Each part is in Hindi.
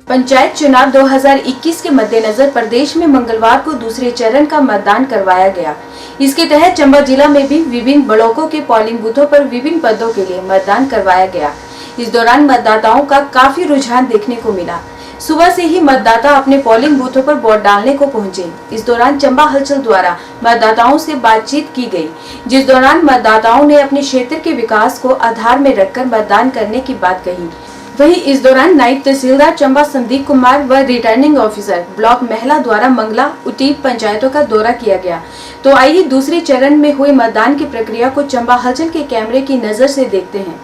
पंचायत चुनाव 2021 के मद्देनजर प्रदेश में मंगलवार को दूसरे चरण का मतदान करवाया गया। इसके तहत चंबा जिला में भी विभिन्न ब्लॉकों के पोलिंग बूथों पर विभिन्न पदों के लिए मतदान करवाया गया। इस दौरान मतदाताओं का काफी रुझान देखने को मिला। सुबह से ही मतदाता अपने पोलिंग बूथों पर वोट डालने को पहुंचे। इस दौरान चंबा हलचल द्वारा मतदाताओं से बातचीत की गई, जिस दौरान मतदाताओं ने अपने क्षेत्र के विकास को आधार में रखकर मतदान करने की बात कही। वहीं इस दौरान नायब तहसीलदार चंबा संदीप कुमार व रिटर्निंग ऑफिसर ब्लॉक महिला द्वारा मंगला उटीप पंचायतों का दौरा किया गया। तो आइए दूसरे चरण में हुए मतदान की प्रक्रिया को चंबा हलचल के कैमरे की नजर से देखते हैं।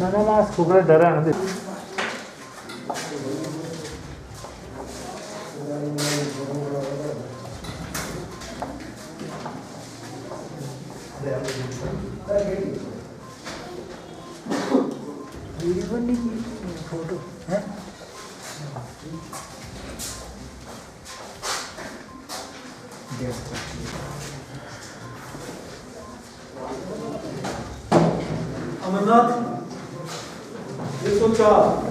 Nada kubra dara ande. Photo है अमरनाथ 104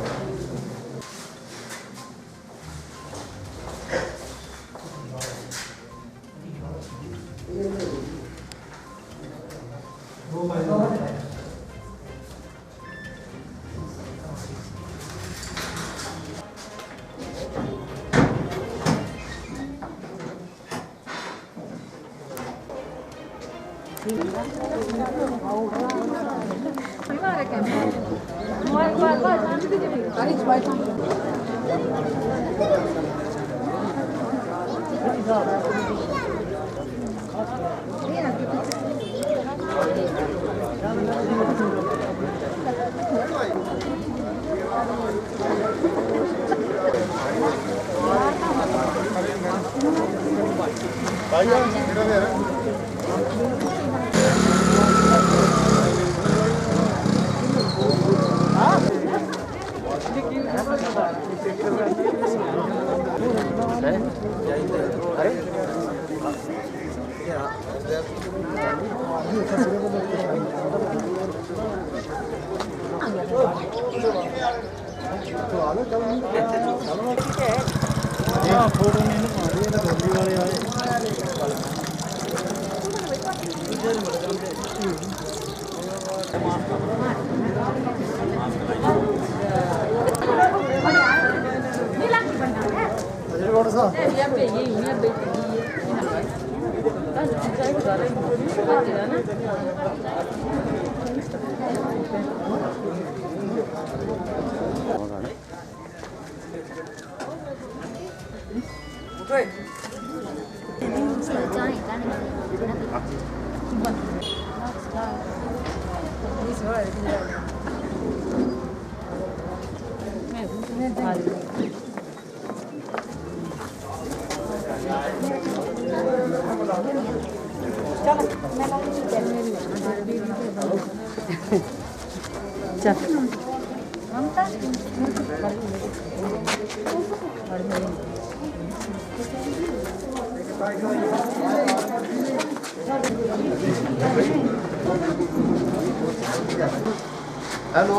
हेलो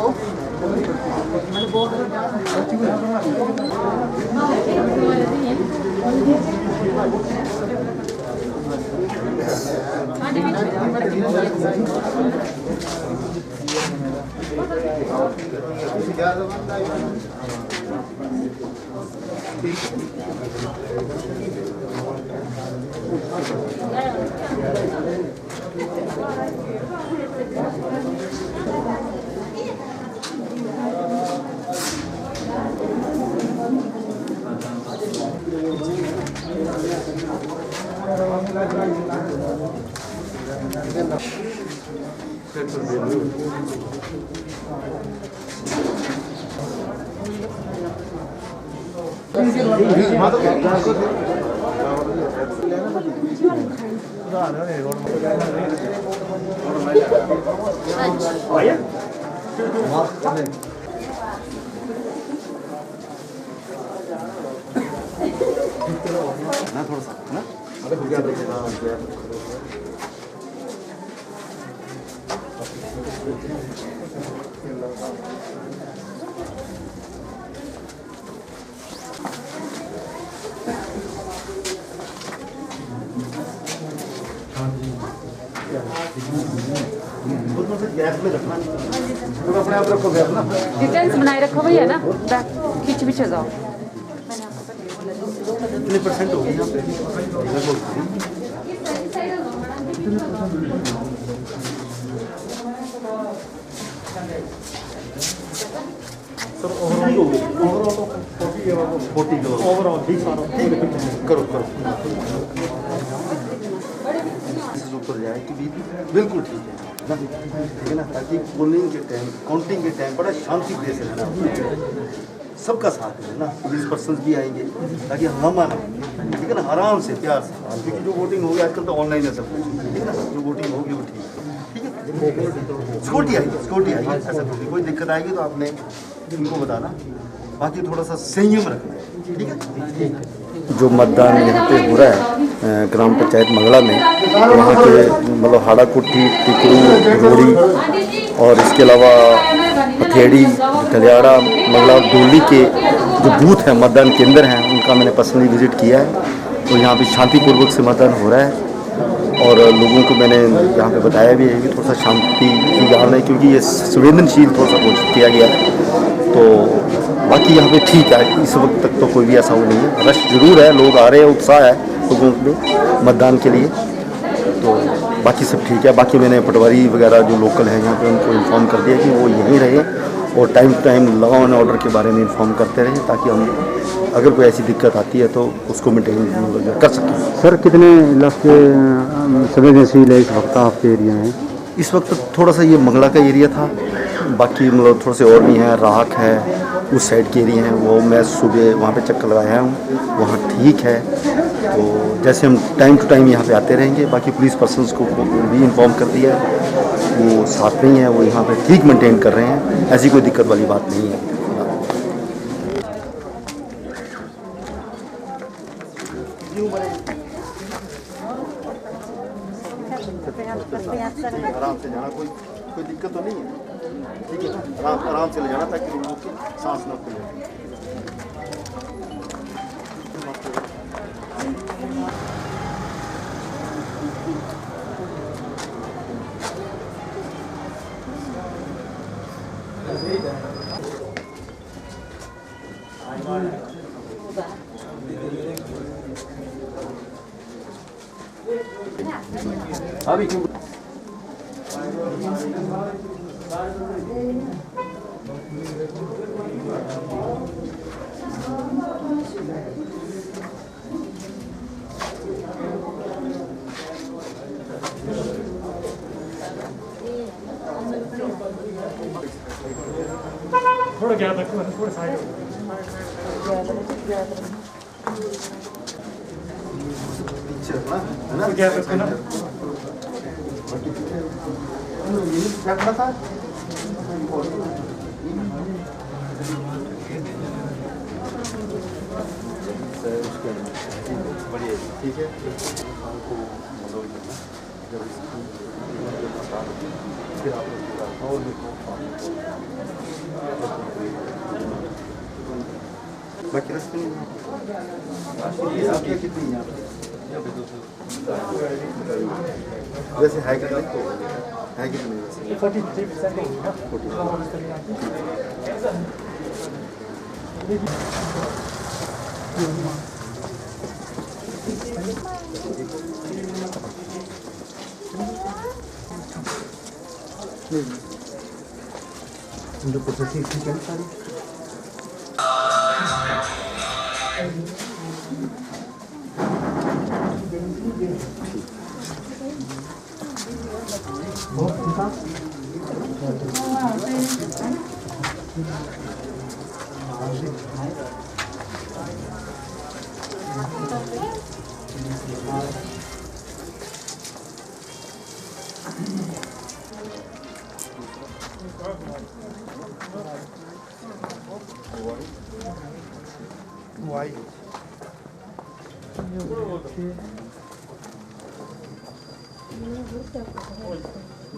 ना थोड़ा सा ना गैस में रखना तो अपने आप रखो गैस ना डिस्टेंस बनाए रखो भैया ना खींच पीछे जाओ कितने परसेंट हो गए यहाँ पे सर ओवरऑल तो 40 किलो ओवरऑल ठीक करो करो ऊपर जाए कि बिल्कुल ठीक है ना, ठीक है ना, ताकि पोलिंग के टाइम काउंटिंग के टाइम बड़ा शांति प्रिय से रहना, सबका साथ है ना, पुलिस पर्सन भी आएंगे ताकि हंगामा ना, ठीक है ना, आराम से प्यार से, क्योंकि जो वोटिंग होगी आजकल तो ऑनलाइन है सब कुछ, ठीक है ना, जो वोटिंग होगी वो ठीक है, सिक्योरिटी आएगी ऐसा कोई दिक्कत आएगी तो आपने उनको बताना, बाकी थोड़ा सा संयम रखना है, ठीक है। जो मतदान यहाँ पे हो रहा है ग्राम पंचायत मंगला में, वहाँ के मतलब हाड़ा कुट्टी, टिकरू, रोड़ी और इसके अलावा पथेड़ी, गलियाड़ा, मंगला और डोली के जो बूथ हैं, मतदान केंद्र हैं, उनका मैंने पर्सनली विजिट किया है। तो यहाँ पे शांतिपूर्वक से मतदान हो रहा है और लोगों को मैंने यहाँ पे बताया भी है कि थोड़ा सा शांति की जान है, क्योंकि ये संवेदनशील थोड़ा सा घोषित किया गया है। तो बाकी यहाँ पे ठीक है, इस वक्त तक तो कोई भी ऐसा वो नहीं है, रश जरूर है, लोग आ रहे हैं, उत्साह है लोगों में मतदान के लिए, तो बाकी सब ठीक है। बाकी मैंने पटवारी वगैरह जो लोकल हैं यहाँ पे उनको इन्फॉर्म कर दिया कि वो यहीं रहे और time to time law and order के बारे में इन्फॉर्म करते रहें, ताकि हम अगर कोई ऐसी दिक्कत आती है तो उसको मेंटेन कर सकें। सर कितने इलाके संवेदनशील है इस वक्त आपके एरिया में? इस वक्त थोड़ा सा ये मंगला का एरिया था, बाकी मतलब थोड़े से और भी हैं, राख है, उस साइड के एरिया हैं, वो मैं सुबह वहाँ पे चक्कर लगाया हूँ, वहाँ ठीक है। तो जैसे हम टाइम टू टाइम यहाँ पे आते रहेंगे, बाकी पुलिस पर्सनस को भी इन्फॉर्म कर दिया है, वो साथ में ही है, वो यहाँ पे ठीक मेंटेन कर रहे हैं, ऐसी कोई दिक्कत वाली बात नहीं है। आराम से जाना, कोई दिक्कत तो नहीं है, ठीक है ना, आराम से ले जाना ताकि लोगों की सांस न खुले। अभी क्यों थोड़ा गैप रखो, थोड़ा साइड पीछे रखना है ना, गैप रखो ना, रखना था। बढ़िया, ठीक है। जब इसकी फिर आप लोग और देखो बाकी रस्ते नहीं आप क्या कितनी यहाँ वैसे है कितने वैसे 40% जो प्रोसेसिंग ठीक है सारी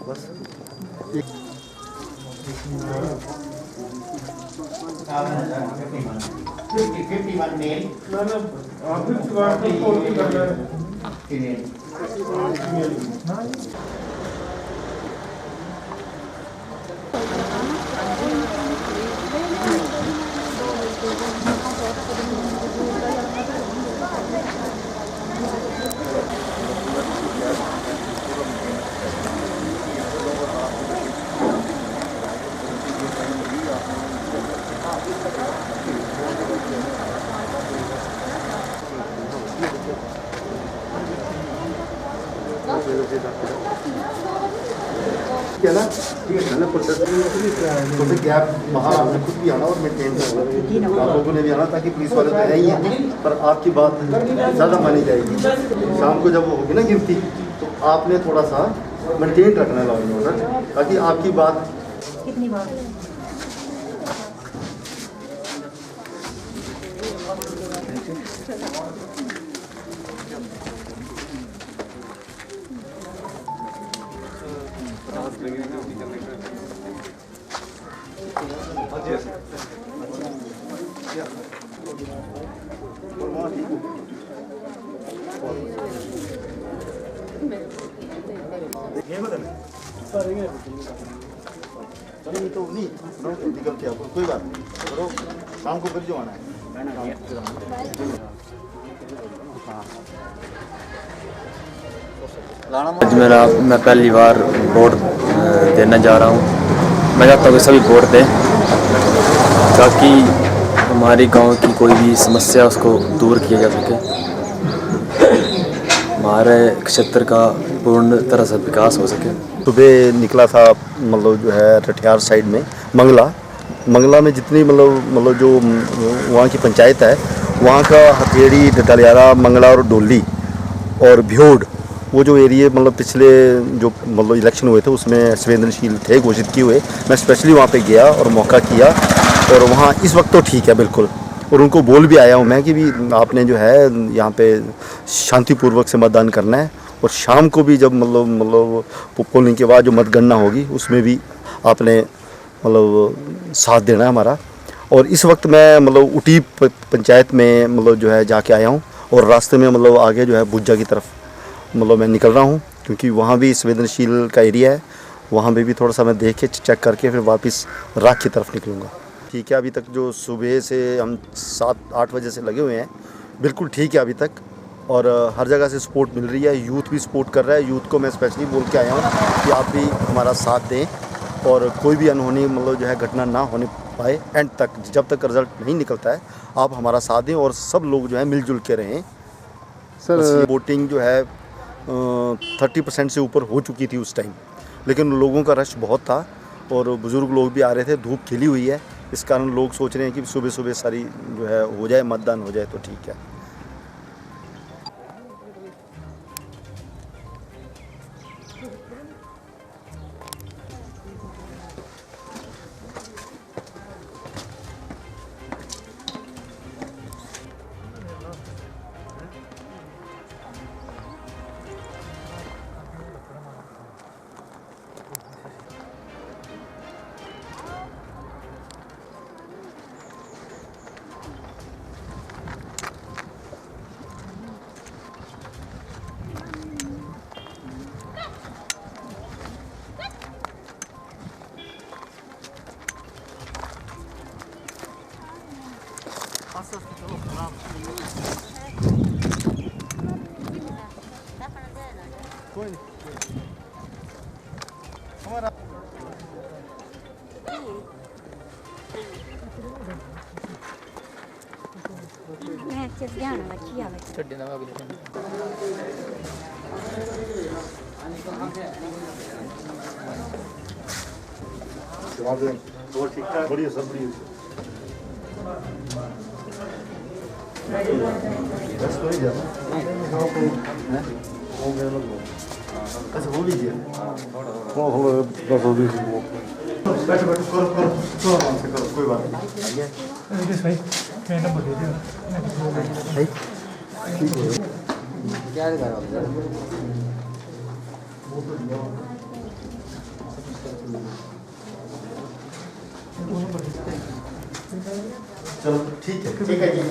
बस क्या ना ठीक है ना प्रोसेस तो गैप बाहर आपने खुद भी आना और मेंटेन करना आप लोगों ने भी आना ताकि पुलिस वाले तो है ही हैं पर आपकी बात ज़्यादा मानी जाएगी शाम को जब वो होगी ना गिनती तो आपने थोड़ा सा मेंटेन रखना है लॉ एंड ऑर्डर ताकि आपकी बात कितनी बार तो नहीं निकल के आपको कोई बात नहीं करो शाम को फिर जो आना है आज मैं पहली बार वोट देने जा रहा हूँ। मैं चाहता हूँ कि सभी वोट दें ताकि हमारी गांव की कोई भी समस्या उसको दूर किया जा सके, हमारे क्षेत्र का पूर्ण तरह से विकास हो सके। सुबह निकला था मतलब जो है रठियार साइड में मंगला में जितनी मतलब जो वहाँ की पंचायत है वहाँ का हथेड़ी डलियारा मंगला और डोली और भ्योड वो जो एरिया मतलब पिछले जो मतलब इलेक्शन हुए थे उसमें संवेदनशील थे घोषित किए हुए। मैं स्पेशली वहाँ पे गया और मौका किया और वहाँ इस वक्त तो ठीक है बिल्कुल और उनको बोल भी आया हूँ मैं कि भी आपने जो है यहाँ पे शांतिपूर्वक से मतदान करना है और शाम को भी जब मतलब पोलिंग के बाद जो मतगणना होगी उसमें भी आपने मतलब साथ देना है हमारा। और इस वक्त मैं मतलब उटी पंचायत में मतलब जो है जाके आया हूँ और रास्ते में मतलब आगे जो है बुज्जा की तरफ मतलब मैं निकल रहा हूँ क्योंकि वहाँ भी संवेदनशील का एरिया है, वहाँ पे भी थोड़ा सा मैं देख के चेक करके फिर वापस राख की तरफ निकलूँगा। ठीक है, अभी तक जो सुबह से हम 7-8 बजे से लगे हुए हैं बिल्कुल ठीक है अभी तक और हर जगह से सपोर्ट मिल रही है, यूथ भी सपोर्ट कर रहा है। यूथ को मैं स्पेशली बोल के आया हूँ कि आप भी हमारा साथ दें और कोई भी अनहोनी मतलब जो है घटना ना होने पाए एंड तक, जब तक रिजल्ट नहीं निकलता है आप हमारा साथ दें और सब लोग जो है मिलजुल के रहें। सर वोटिंग जो है 30% से ऊपर हो चुकी थी उस टाइम, लेकिन लोगों का रश बहुत था और बुज़ुर्ग लोग भी आ रहे थे, धूप खिली हुई है, इस कारण लोग सोच रहे हैं कि सुबह सुबह सारी जो है हो जाए, मतदान हो जाए तो ठीक है। और ठीक ठाक बढ़िया सब बढ़िया बस हो ही गया हो गया लोग अच्छा हो लीजिए हो बस हो भी बैठो बैठो करो आराम से करो कोई बात नहीं आइए दिनेश भाई मैं नंबर दे दिया ठीक है क्या करो चलो ठीक है जी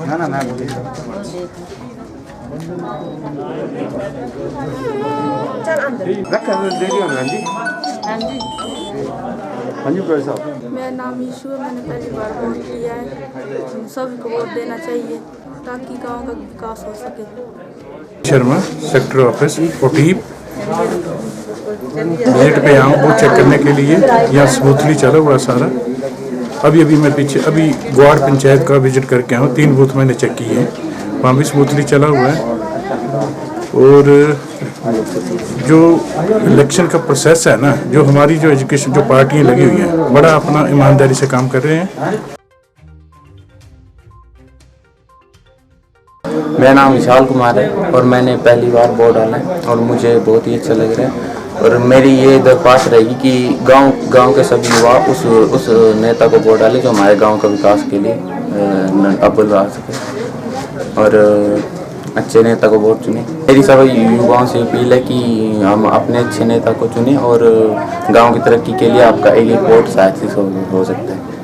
ना मैं बोली हाँ जी भाई साहब मेरा नाम ईशू है। मैंने पहली बार वोट दिया है। सभी को वोट देना चाहिए ताकि गांव का विकास हो सके। शर्मा सेक्टर ऑफिस ओटीप गेट पे आऊँ वोट चेक करने के लिए। यहाँ स्मूथली चला हुआ सारा। अभी मैं पीछे ग्वाड़ पंचायत का विजिट करके आऊँ। 3 बूथ मैंने चेक किए हैं, वहाँ भी स्मूथली चला हुआ है। और जो इलेक्शन का प्रोसेस है ना, जो हमारी जो एजुकेशन जो पार्टियाँ लगी हुई हैं, बड़ा अपना ईमानदारी से काम कर रहे हैं। मेरा नाम विशाल कुमार है और मैंने पहली बार वोट डाला है और मुझे बहुत ही अच्छा लग रहा है। और मेरी ये दरख्वास्त रहेगी कि गांव के सभी युवा उस नेता को वोट डालें जो हमारे गांव का विकास के लिए अव्वल आ सके और अच्छे नेता को वोट चुने। मेरी सभी युवाओं से अपील है कि हम अपने अच्छे नेता को चुनें और गांव की तरक्की के लिए आपका एक वोट शायद से हो सकता है।